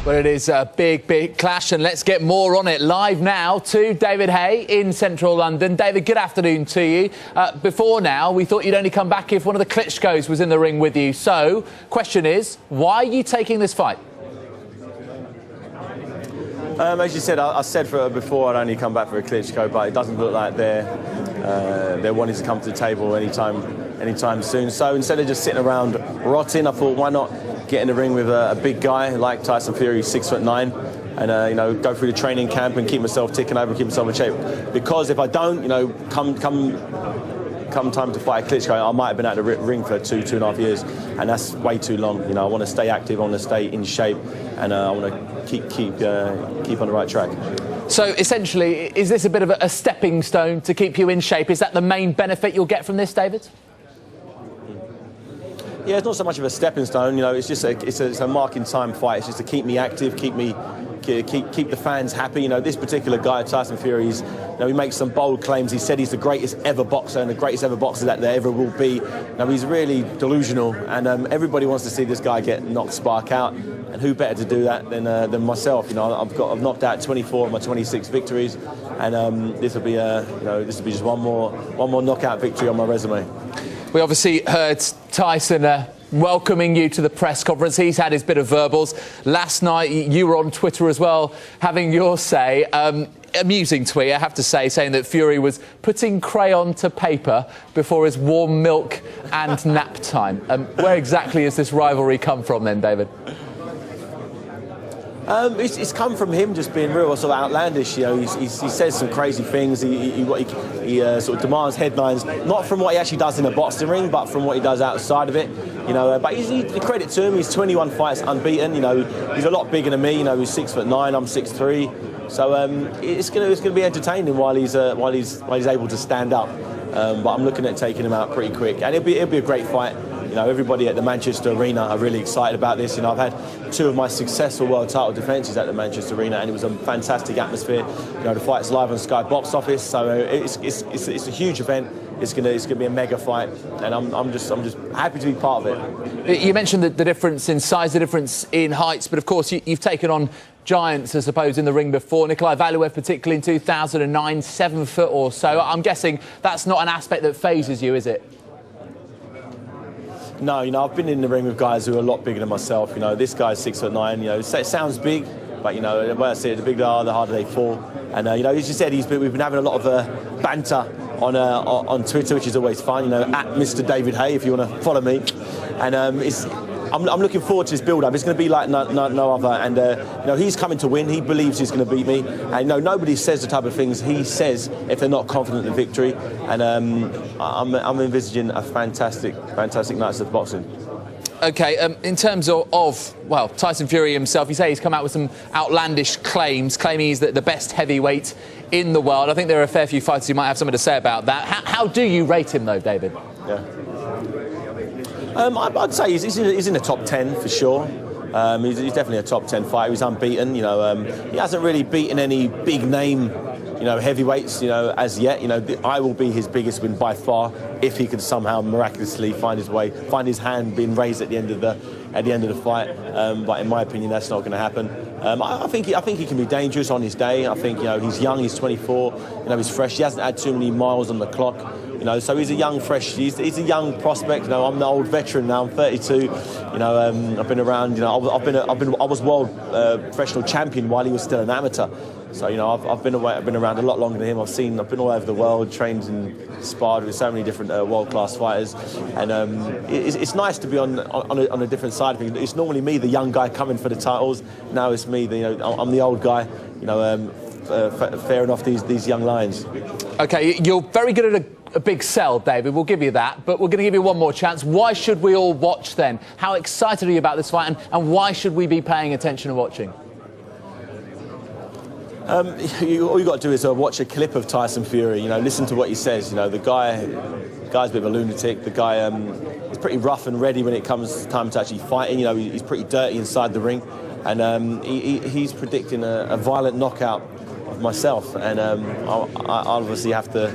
Well, it is a big, big clash, and let's get more on it. Live now to David Haye in central London. David, good afternoon to you. Before now, we thought you'd only come back if one of the Klitschkos was in the ring with you. So, question is, why are you taking this fight? As you said, I said before I'd only come back for a Klitschko, but it doesn't look like they're wanting to come to the table anytime soon. So instead of just sitting around rotting, I thought, why not get in the ring with a big guy like Tyson Fury, 6'9", and go through the training camp and keep myself ticking over, keep myself in shape. Because if I don't, come time to fight Klitschko, I might have been out of the ring for two and a half years, and that's way too long. I want to stay active, I want to stay in shape, and I want to keep on the right track. So essentially, is this a bit of a stepping stone to keep you in shape? Is that the main benefit you'll get from this, David? Yeah, it's not so much of a stepping stone. It's just it's a marking time fight. It's just to keep me active, keep the fans happy. This particular guy, Tyson Fury, he makes some bold claims. He said he's the greatest ever boxer and the greatest ever boxer that there ever will be. He's really delusional, and everybody wants to see this guy get knocked spark out. And who better to do that than myself? I've knocked out 24 of my 26 victories, and this will be just one more knockout victory on my resume. We obviously heard Tyson welcoming you to the press conference. He's had his bit of verbals. Last night, you were on Twitter as well, having your say. Amusing tweet, I have to say, saying that Fury was putting crayon to paper before his warm milk and nap time. Where exactly has this rivalry come from then, David? It's come from him just being real sort of outlandish. He says some crazy things. He sort of demands headlines, not from what he actually does in a boxing ring, but from what he does outside of it. But credit to him, he's 21 fights unbeaten. He's a lot bigger than me. He's 6'9", I'm 6'3". So it's gonna be entertaining while he's able to stand up. But I'm looking at taking him out pretty quick, and it'll be a great fight. Everybody at the Manchester Arena are really excited about this. I've had two of my successful world title defences at the Manchester Arena, and it was a fantastic atmosphere. The fight's live on Sky Box Office, so it's a huge event. It's gonna be a mega fight, and I'm just happy to be part of it. You mentioned the difference in size, the difference in heights, but of course you've taken on giants, I suppose, in the ring before. Nikolai Valuev, particularly in 2009, 7 foot or so. I'm guessing that's not an aspect that phases you, is it? No, I've been in the ring with guys who are a lot bigger than myself. This guy's 6'9". It sounds big, but the way I see it, the bigger they are, the harder they fall. And as you said, we've been having a lot of banter on Twitter, which is always fun. At Mr. David Haye, if you want to follow me. And I'm looking forward to this build-up. It's going to be like no other. And he's coming to win. He believes he's going to beat me. And nobody says the type of things he says if they're not confident in victory. And I'm envisaging a fantastic night of boxing. OK, in terms of Tyson Fury himself, you say he's come out with some outlandish claims, claiming he's the best heavyweight in the world. I think there are a fair few fighters who might have something to say about that. How do you rate him, though, David? Yeah. I'd say he's in the top 10 for sure. He's definitely a top 10 fighter. He's unbeaten. He hasn't really beaten any big name, heavyweights, as yet. I will be his biggest win by far if he could somehow miraculously find his hand being raised at the end of the fight. But in my opinion, that's not going to happen. I think he can be dangerous on his day. I think he's young. He's 24. He's fresh. He hasn't had too many miles on the clock. So he's a young, fresh. He's a young prospect. I'm the old veteran now. I'm 32. I've been around. I was world professional champion while he was still an amateur. So I've been around a lot longer than him. I've been all over the world, trained and sparred with so many different world-class fighters, and it's nice to be on a different side of things. It's normally me, the young guy, coming for the titles. Now it's me. I'm the old guy. Fair enough. These young lions. OK, you're very good at a big sell, David. We'll give you that, but we're going to give you one more chance. Why should we all watch then? How excited are you about this fight, and why should we be paying attention and watching? All you got to do is watch a clip of Tyson Fury. Listen to what he says. The guy's a bit of a lunatic. The guy is pretty rough and ready when it comes time to actually fighting. He's pretty dirty inside the ring, and he's predicting a violent knockout of myself, and I'll obviously have to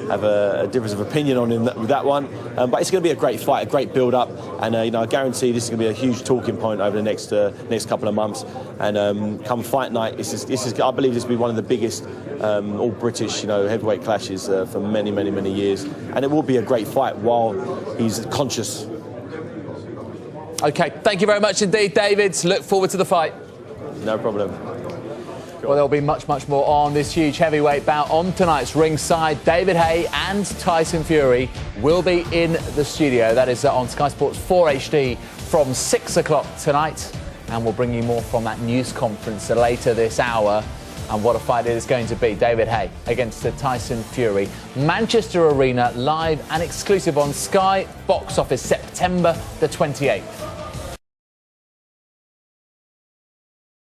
have a difference of opinion on him with that one. But it's going to be a great fight, a great build-up, and I guarantee this is going to be a huge talking point over the next couple of months. And come fight night, I believe this will be one of the biggest all British heavyweight clashes for many years, and it will be a great fight while he's conscious. OK, thank you very much indeed, David. Look forward to the fight. No problem. Well, there'll be much more on this huge heavyweight bout on tonight's ringside. David Haye and Tyson Fury will be in the studio. That is on Sky Sports 4 HD from 6 o'clock tonight. And we'll bring you more from that news conference later this hour. And what a fight it is going to be. David Haye against Tyson Fury. Manchester Arena, live and exclusive on Sky. Box office September the 28th.